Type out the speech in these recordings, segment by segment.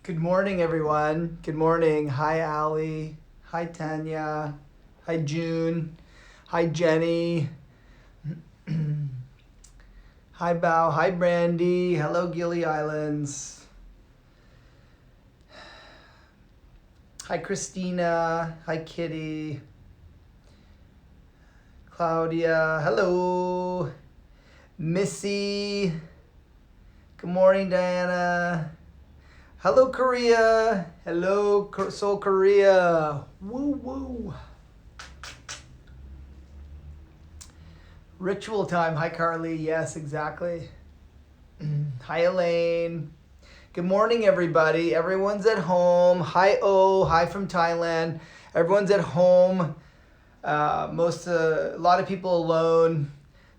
Good morning, everyone. Good morning. Hi, Allie. Hi, Tanya. Hi, June. Hi, Jenny. Hi, Bao. Hi, Brandy. Hello, Gili Islands. Hi, Christina. Hi, Kitty. Claudia. Hello. Missy. Good morning, Diana. Hello, Korea. Hello, Seoul, Korea. Woo, woo. Ritual time. Hi, Carly. Yes, exactly. Hi, Elaine. Good morning, everybody. Everyone's at home. Hi, O. Hi from Thailand. Everyone's at home. A lot of people alone.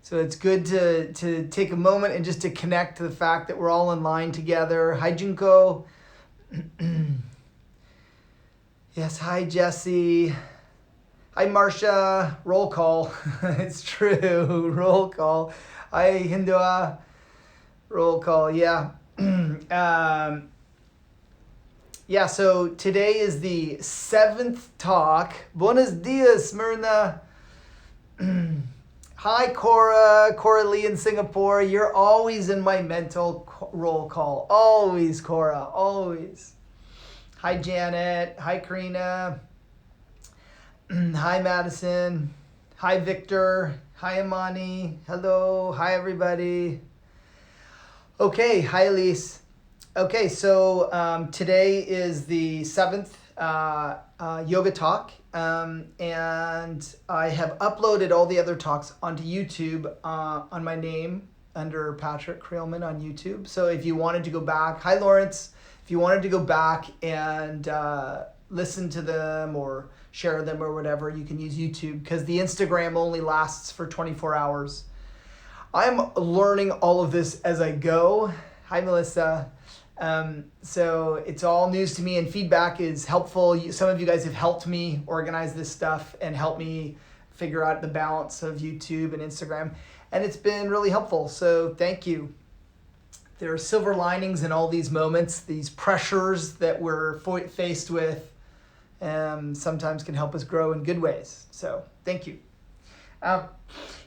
So it's good to take a moment and just to connect to the fact that we're all in line together. Hi, Junko. Yes, hi, Jesse. Hi, Marcia. Roll call. It's true. Roll call. Hi, Hindua. Roll call. Yeah. Yeah, so today is the 7th talk. Buenos dias, Myrna. Hi, Cora. Cora Lee in Singapore. You're always in my mental roll call. Always, Cora. Always. Hi, Janet. Hi, Karina. Hi, Madison. Hi, Victor. Hi, Amani. Hello. Hi, everybody. Okay. Hi, Elise. Okay, so today is the 7th yoga talk, and I have uploaded all the other talks onto YouTube on my name under Patrick Creelman on YouTube. So if you wanted to go back, hi Lawrence, if you wanted to go back and listen to them or share them or whatever, you can use YouTube because the Instagram only lasts for 24 hours. I'm learning all of this as I go. Hi, Melissa. So it's all news to me, and feedback is helpful. Some of you guys have helped me organize this stuff and help me figure out the balance of YouTube and Instagram, and it's been really helpful. So thank you. There are silver linings in all these moments, these pressures that we're faced with, sometimes can help us grow in good ways. So thank you.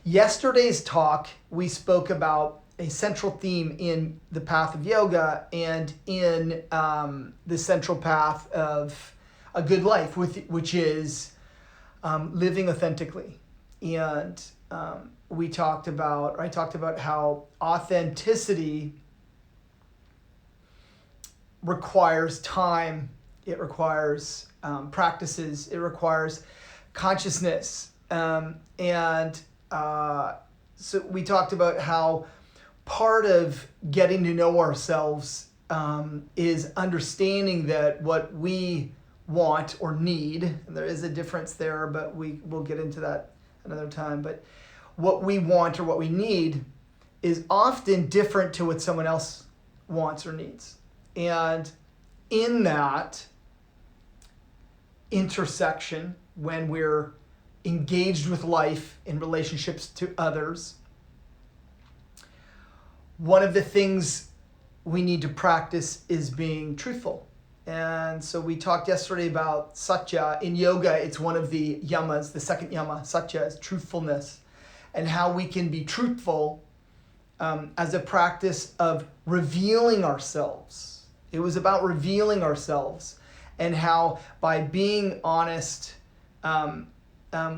Yesterday's talk, we spoke about a central theme in the path of yoga and in the central path of a good life, which is living authentically. And I talked about how authenticity requires time, it requires practices, it requires consciousness. So we talked about how part of getting to know ourselves is understanding that what we want or need, and there is a difference there, but we'll get into that another time, but what we want or what we need is often different to what someone else wants or needs. And in that intersection, when we're engaged with life in relationships to others, one of the things we need to practice is being truthful. And so we talked yesterday about satya. In yoga, it's one of the yamas, the second yama. Satya is truthfulness, and how we can be truthful as a practice of revealing ourselves. It was about revealing ourselves, and how by being honest,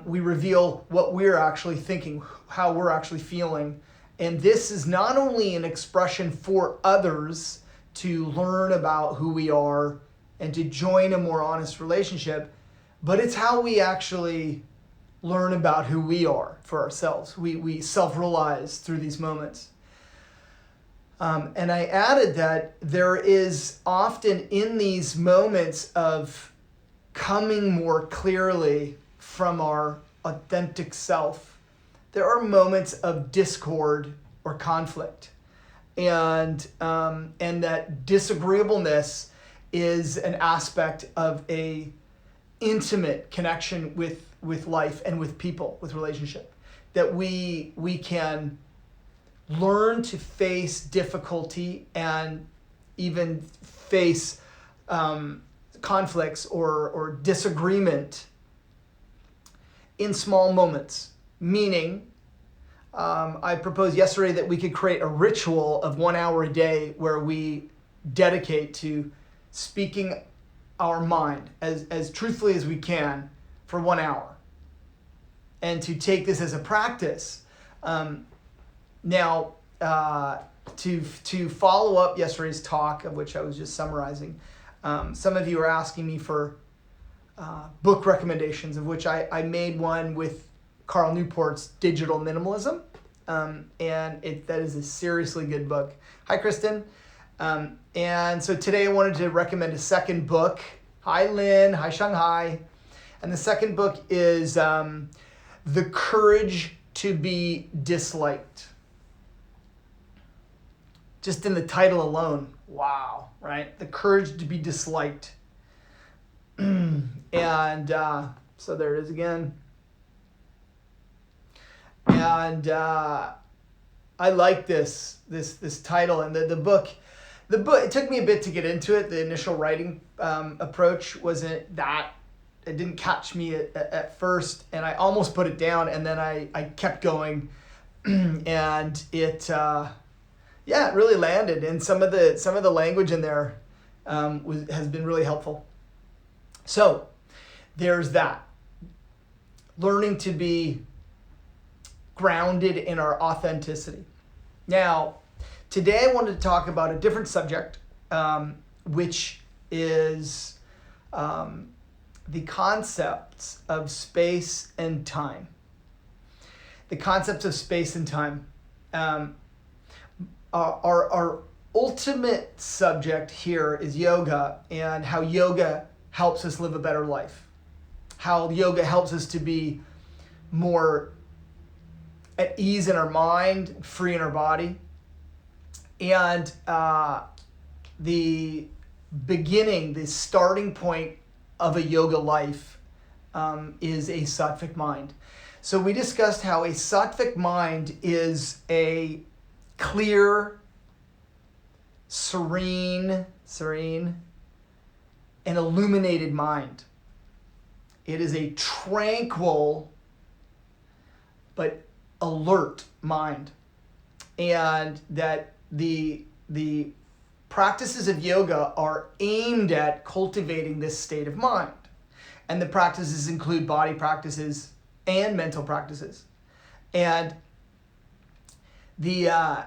we reveal what we're actually thinking, how we're actually feeling. And this is not only an expression for others to learn about who we are and to join a more honest relationship, but it's how we actually learn about who we are for ourselves. We self-realize through these moments. And I added that there is often in these moments of coming more clearly from our authentic self, there are moments of discord or conflict, and that disagreeableness is an aspect of a intimate connection with life and with people, with relationship, that we can learn to face difficulty and even face conflicts or disagreement in small moments. Meaning, I proposed yesterday that we could create a ritual of 1 hour a day where we dedicate to speaking our mind as truthfully as we can for 1 hour. And to take this as a practice. Now, to follow up yesterday's talk, of which I was just summarizing, some of you are asking me for book recommendations, of which I made one with Carl Newport's Digital Minimalism, and that is a seriously good book. Hi, Kristen. And so today I wanted to recommend a second book. Hi, Lynn. Hi, Shanghai. And the second book is The Courage to be Disliked. Just in the title alone, wow, right? The Courage to be Disliked. And so there it is again. And I like this title and the book. The book, it took me a bit to get into it. The initial writing approach wasn't that, it didn't catch me at first, and I almost put it down, and then I kept going, and it it really landed, and some of the language in there has been really helpful. So there's that. Learning to be grounded in our authenticity. Now, today I wanted to talk about a different subject, which is the concepts of space and time. The concepts of space and time. Our ultimate subject here is yoga, and how yoga helps us live a better life. How yoga helps us to be more at ease in our mind, free in our body. And the starting point of a yoga life is a sattvic mind. So we discussed how a sattvic mind is a clear, serene, and illuminated mind. It is a tranquil but alert mind. And that the practices of yoga are aimed at cultivating this state of mind. And the practices include body practices and mental practices. And the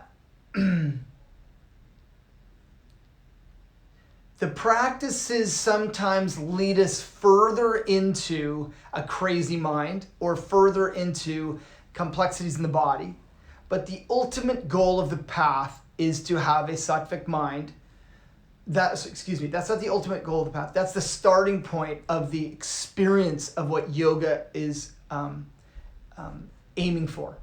practices sometimes lead us further into a crazy mind or further into complexities in the body. But the ultimate goal of the path is to have a sattvic mind. That's not the ultimate goal of the path. That's the starting point of the experience of what yoga is aiming for.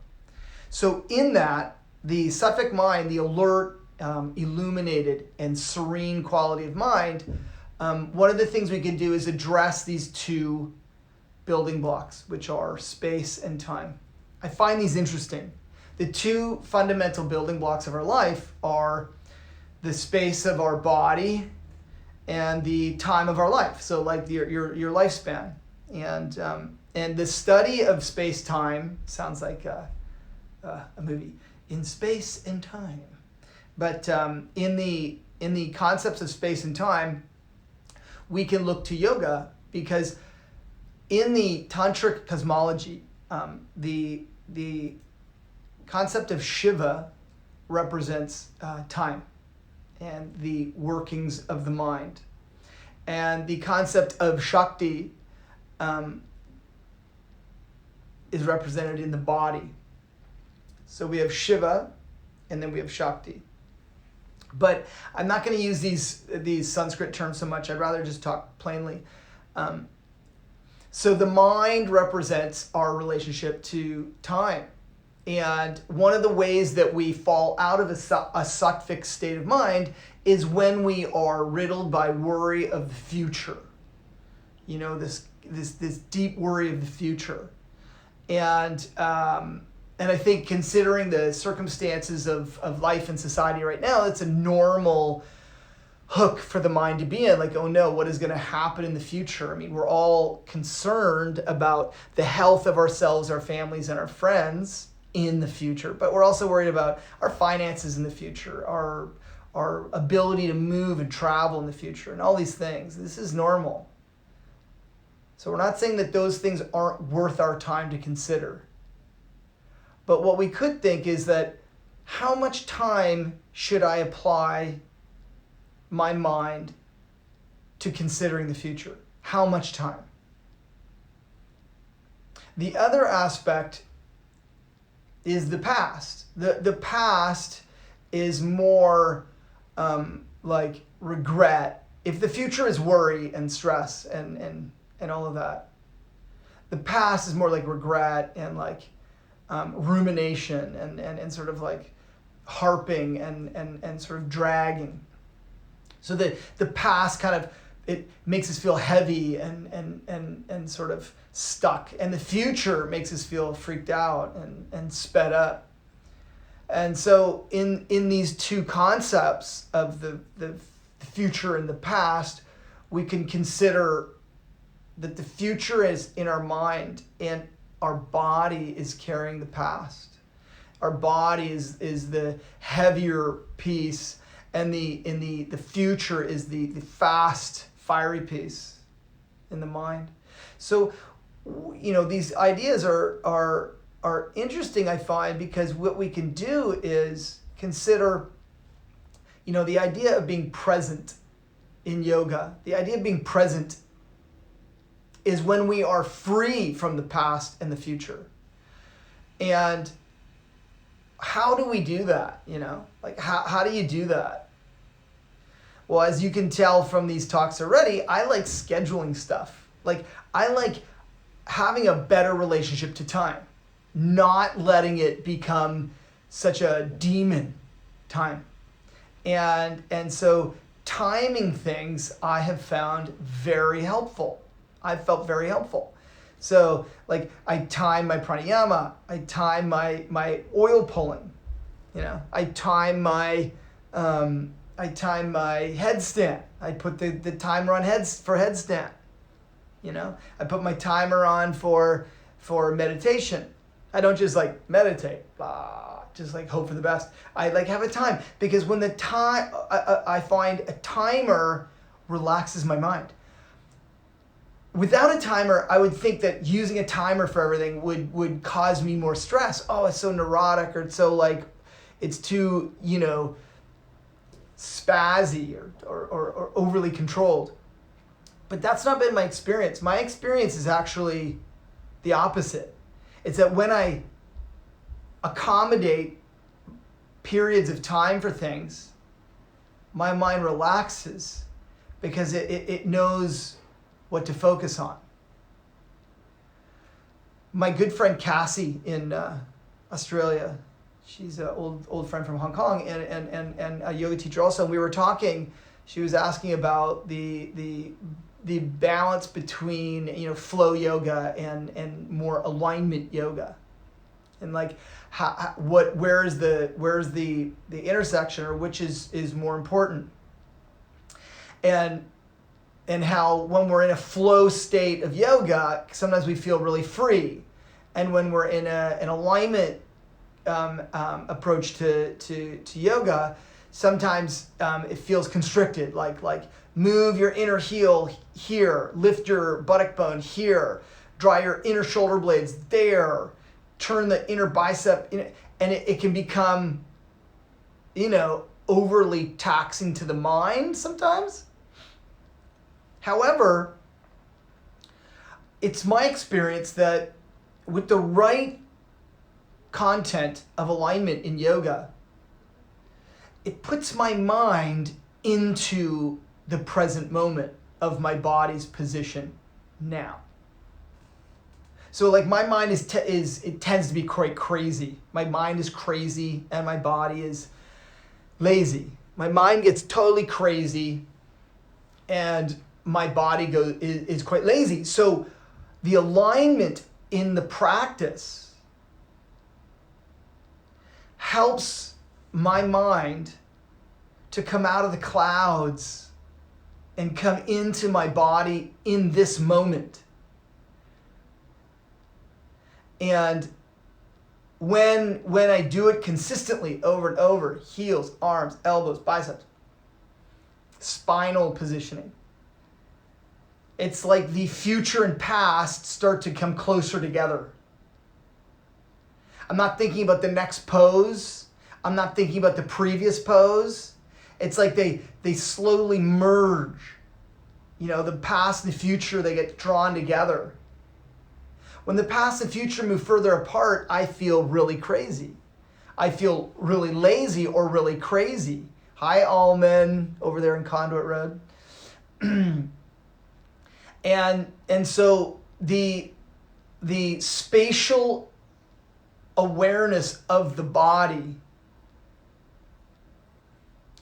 So in that, the sattvic mind, the alert, illuminated, and serene quality of mind, one of the things we can do is address these two building blocks, which are space and time. I find these interesting. The two fundamental building blocks of our life are the space of our body and the time of our life. So like your lifespan. And the study of space-time sounds like a movie. In Space and Time. But in the concepts of space and time, we can look to yoga, because in the tantric cosmology, the concept of Shiva represents time and the workings of the mind. And the concept of Shakti is represented in the body. So we have Shiva, and then we have Shakti. But I'm not going to use these Sanskrit terms so much. I'd rather just talk plainly. So the mind represents our relationship to time. And one of the ways that we fall out of a sattvic state of mind is when we are riddled by worry of the future. You know, this deep worry of the future. And I think, considering the circumstances of life and society right now, it's a normal hook for the mind to be in, like, oh no, what is going to happen in the future? I mean, we're all concerned about the health of ourselves, our families, and our friends in the future, but we're also worried about our finances in the future, our ability to move and travel in the future, and all these things. This is normal. So we're not saying that those things aren't worth our time to consider. But what we could think is that, how much time should I apply my mind to considering the future? How much time? The other aspect is the past. The past is more like regret. If the future is worry and stress and all of that, the past is more like regret and like rumination and sort of like harping and sort of dragging. So the past kind of, it makes us feel heavy and sort of stuck. And the future makes us feel freaked out and sped up. And so in these two concepts of the future and the past, we can consider that the future is in our mind and our body is carrying the past. Our body is the heavier piece, and the future is the fast, fiery piece in the mind. So, these ideas are interesting, I find, because what we can do is consider, the idea of being present in yoga. The idea of being present is when we are free from the past and the future. And how do we do that? Like how do you do that? Well, as you can tell from these talks already, I like scheduling stuff. Like I like having a better relationship to time, not letting it become such a demon, time. And so timing things I have found very helpful. I've felt very helpful. So like I time my pranayama, I time my oil pulling, I time my headstand. I put the timer on for headstand. I put my timer on for meditation. I don't just like meditate, just like hope for the best. I like have a time, because when the time I find a timer relaxes my mind. Without a timer, I would think that using a timer for everything would cause me more stress. Oh, it's so neurotic, or it's so like, it's too, spazzy or overly controlled. But that's not been my experience. My experience is actually the opposite. It's that when I accommodate periods of time for things, my mind relaxes because it knows what to focus on. My good friend Cassie in Australia, she's an old friend from Hong Kong and a yoga teacher also. And we were talking, she was asking about the balance between flow yoga and more alignment yoga, and like where's the intersection, or which is more important, and how when we're in a flow state of yoga, sometimes we feel really free, and when we're in an alignment approach to yoga, sometimes it feels constricted, like move your inner heel here, lift your buttock bone here, draw your inner shoulder blades there, turn the inner bicep, and it can become, overly taxing to the mind sometimes. However, it's my experience that with the right content of alignment in yoga, it puts my mind into the present moment of my body's position now. So like my mind it tends to be quite crazy. My mind is crazy and my body is lazy. My mind gets totally crazy and my body is quite lazy. So the alignment in the practice helps my mind to come out of the clouds and come into my body in this moment. And when I do it consistently over and over, heels, arms, elbows, biceps, spinal positioning, it's like the future and past start to come closer together. I'm not thinking about the next pose. I'm not thinking about the previous pose. It's like they slowly merge. You know, the past and the future, they get drawn together. When the past and future move further apart, I feel really crazy. I feel really lazy or really crazy. Hi, Allman, over there in Conduit Road. And so the spatial awareness of the body,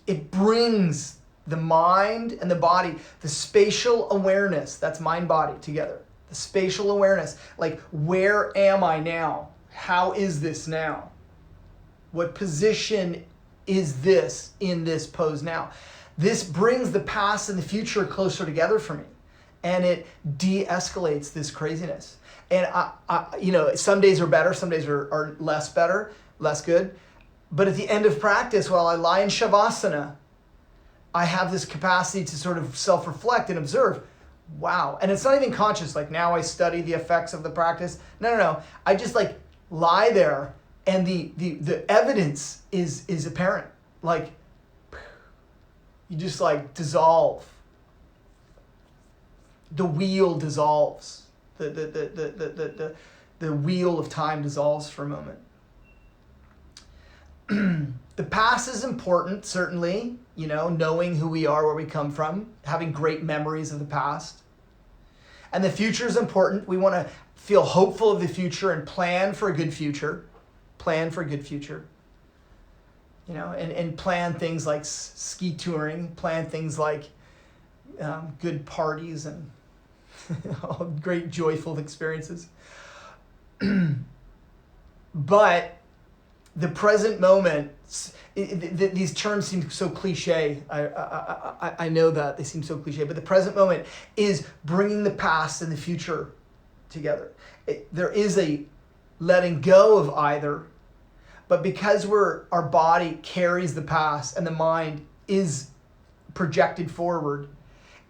it brings the mind and the body, the spatial awareness, that's mind body together. The spatial awareness, like, where am I now? How is this now? What position is this in this pose now? This brings the past and the future closer together for me. And it de-escalates this craziness. And I some days are better, some days are less better, less good. But at the end of practice, while I lie in Shavasana, I have this capacity to sort of self-reflect and observe, wow. And it's not even conscious, like now I study the effects of the practice. No. I just like lie there and the evidence is apparent. Like, you just like dissolve. The wheel dissolves. The wheel of time dissolves for a moment. The past is important, certainly, you know, knowing who we are, where we come from, having great memories of the past. And the future is important. We want to feel hopeful of the future and plan for a good future. Plan for a good future. You know, and plan things like ski touring, plan things like good parties and all great joyful experiences. But the present moment, these terms seem so cliche. I know that they seem so cliche, but the present moment is bringing the past and the future together. There is a letting go of either, but because our body carries the past and the mind is projected forward,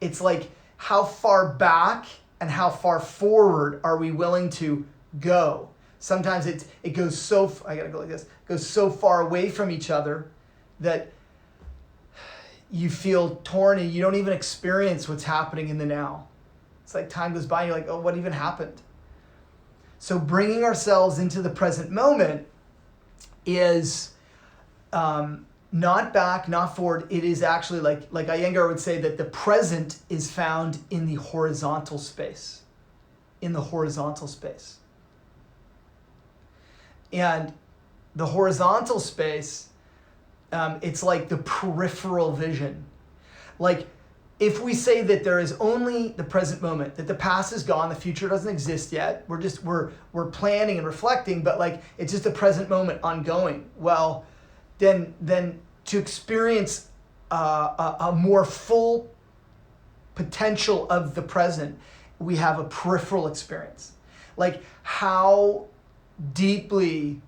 it's like, how far back and how far forward are we willing to go? Sometimes it goes so, I gotta go like this, goes so far away from each other that you feel torn and you don't even experience what's happening in the now. It's like time goes by and you're like, oh, what even happened? So bringing ourselves into the present moment is not back, not forward. It is actually like Iyengar would say that the present is found in the horizontal space. In the horizontal space. And the horizontal space, it's like the peripheral vision. Like, if we say that there is only the present moment, that the past is gone, the future doesn't exist yet, we're planning and reflecting, but like it's just a present moment ongoing. Well, then to experience a more full potential of the present, we have a peripheral experience. Like how deeply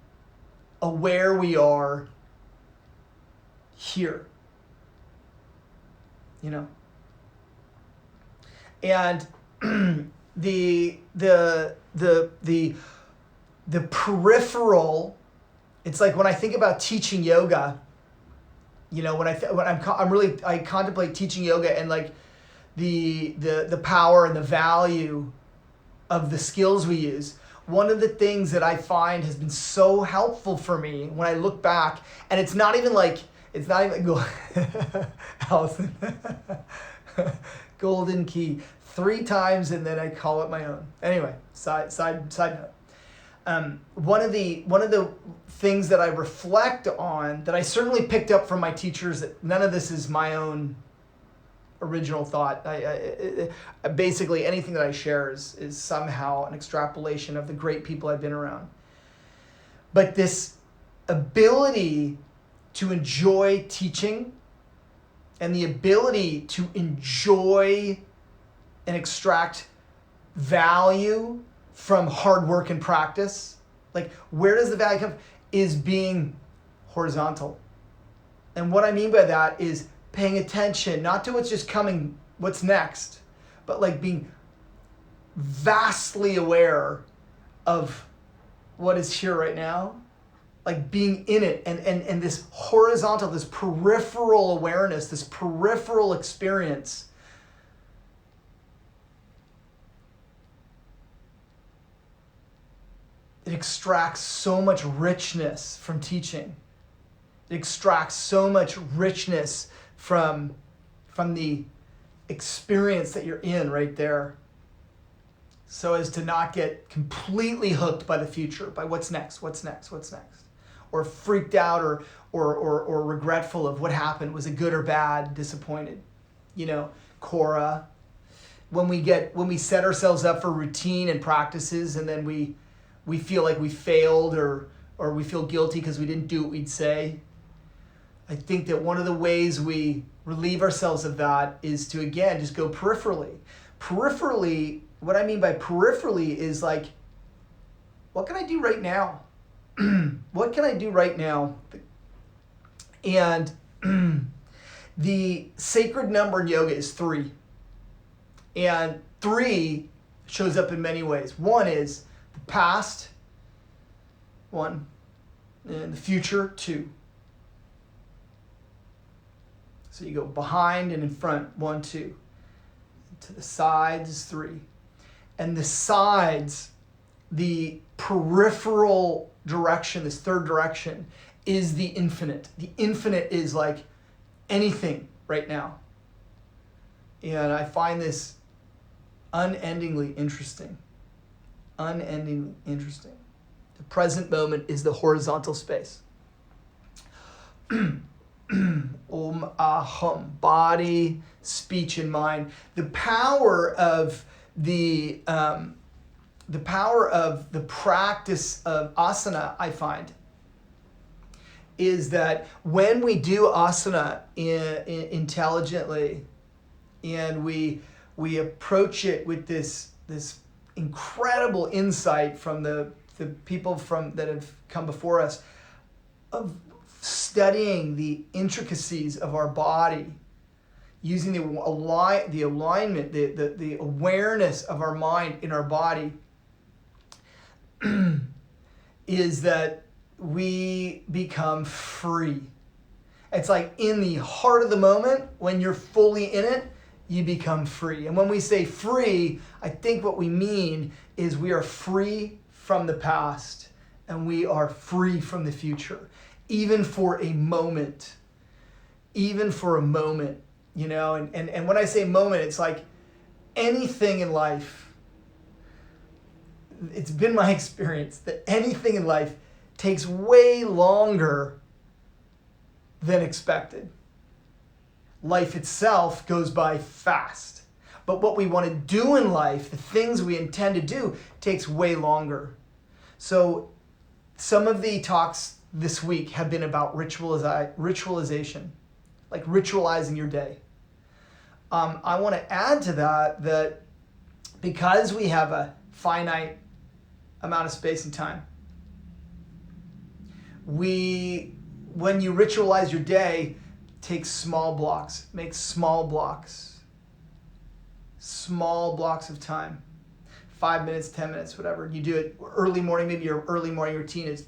aware we are here, you know. And the peripheral, it's like when I think about teaching yoga, you know, I contemplate teaching yoga and like the power and the value of the skills we use. One of the things that I find has been so helpful for me when I look back, and it's not even like Allison, golden key 3 times and then I call it my own. Anyway, side note. One of the things that I reflect on that I certainly picked up from my teachers, that none of this is my own original thought. I basically anything that I share is somehow an extrapolation of the great people I've been around. But this ability to enjoy teaching and the ability to enjoy and extract value from hard work and practice. Like, where does the value come from? Is being horizontal. And what I mean by that is paying attention, not to what's just coming, what's next, but like being vastly aware of what is here right now, like being in it, and this horizontal, this peripheral awareness, this peripheral experience. It extracts so much richness from teaching. It extracts so much richness from the experience that you're in right there, so as to not get completely hooked by the future, by what's next, or freaked out or regretful of what happened. Was it good or bad? Disappointed. Cora. When we set ourselves up for routine and practices, and then we feel like we failed or we feel guilty because we didn't do what we'd say. I think that one of the ways we relieve ourselves of that is to, again, just go peripherally. Peripherally, what I mean by peripherally is like, what can I do right now? What can I do right now? And the sacred number in yoga is 3. And 3 shows up in many ways. 1 is the past, 1, and the future, 2. So you go behind and in front, 1, 2. To the sides, 3. And the sides, the peripheral direction, this third direction, is the infinite. The infinite is like anything right now. And I find this unendingly interesting. Unendingly interesting. The present moment is the horizontal space. Aham, body, speech, and mind. The power of the practice of asana, I find, is that when we do asana intelligently, and we approach it with this incredible insight from the people that have come before us, of studying the intricacies of our body, using the alignment, the awareness of our mind in our body, is that we become free. It's like in the heart of the moment, when you're fully in it, you become free. And when we say free, I think what we mean is we are free from the past and we are free from the future, even for a moment. Even for a moment, and when I say moment, it's like anything in life. It's been my experience that anything in life takes way longer than expected. Life itself goes by fast. But what we want to do in life, the things we intend to do, takes way longer. So some of the talks this week have been about ritualization, like ritualizing your day. I want to add to that because we have a finite amount of space and time, when you ritualize your day, take small blocks, make small blocks of time, 5 minutes, 10 minutes, whatever. You do it early morning, maybe your early morning routine is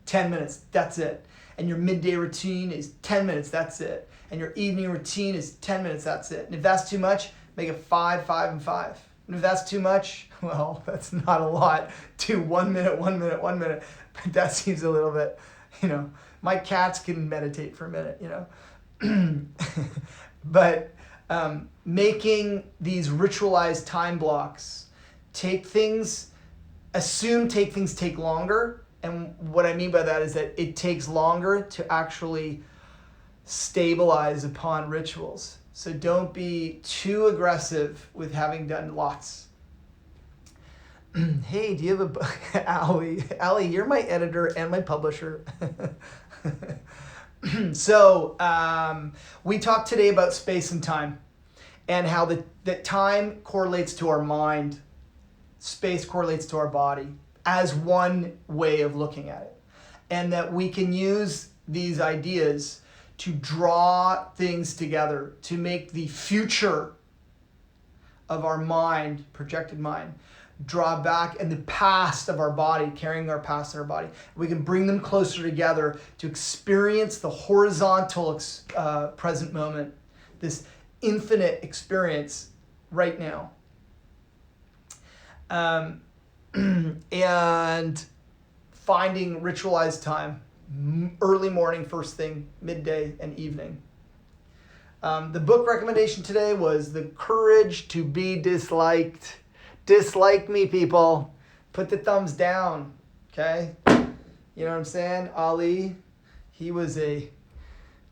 10 minutes, that's it. And your midday routine is 10 minutes, that's it. And your evening routine is 10 minutes, that's it. And if that's too much, make it 5, 5, and 5. And if that's too much, well, that's not a lot. Do 1 minute, 1 minute, 1 minute. But that seems a little bit, my cats can meditate for a minute, But making these ritualized time blocks, take things take longer. And what I mean by that is that it takes longer to actually stabilize upon rituals. So don't be too aggressive with having done lots. Hey, do you have a... Allie, you're my editor and my publisher. So we talked today about space and time, and how that time correlates to our mind, space correlates to our body as one way of looking at it. And that we can use these ideas to draw things together to make the future of our mind, projected mind, draw back, and the past of our body, carrying our past in our body. We can bring them closer together to experience the horizontal present moment, this infinite experience right now. And finding ritualized time, early morning, first thing, midday, and evening. The book recommendation today was The Courage to Be Disliked. Dislike me, people. Put the thumbs down, okay? You know what I'm saying? Ali, he was a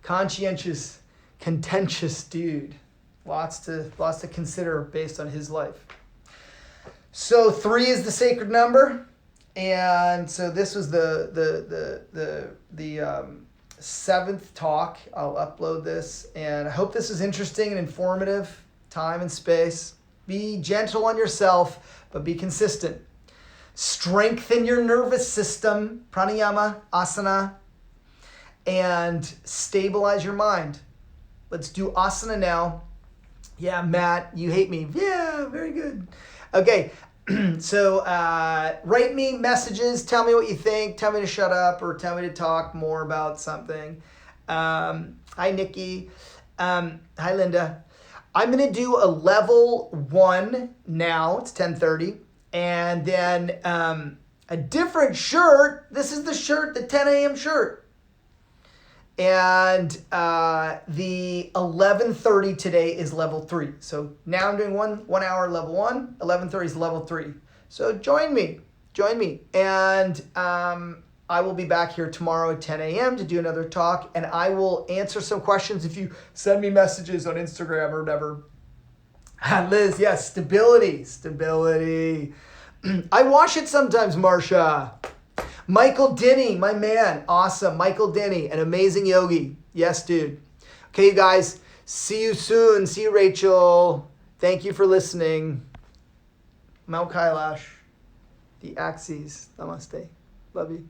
conscientious, contentious dude. Lots to consider based on his life. So 3 is the sacred number, and so this was the 7th talk. I'll upload this, and I hope this is interesting and informative. Time and space. Be gentle on yourself, but be consistent. Strengthen your nervous system, pranayama, asana, and stabilize your mind. Let's do asana now. Yeah, Matt, you hate me. Yeah, very good. Okay, so write me messages. Tell me what you think. Tell me to shut up or tell me to talk more about something. Hi, Nikki. Hi, Linda. I'm going to do a level 1 now. It's 10:30. And then a different shirt. This is the shirt, the 10 a.m. shirt. And the 11:30 today is level 3. So now I'm doing 1 hour level 1. 11:30 is level 3. So join me. And I will be back here tomorrow at 10 a.m. to do another talk. And I will answer some questions if you send me messages on Instagram or whatever. Liz, yes, stability. I wash it sometimes, Marcia. Michael Denny, my man. Awesome. Michael Denny, an amazing yogi. Yes, dude. Okay, you guys. See you soon. See you, Rachel. Thank you for listening. Mount Kailash. The Axes. Namaste. Love you.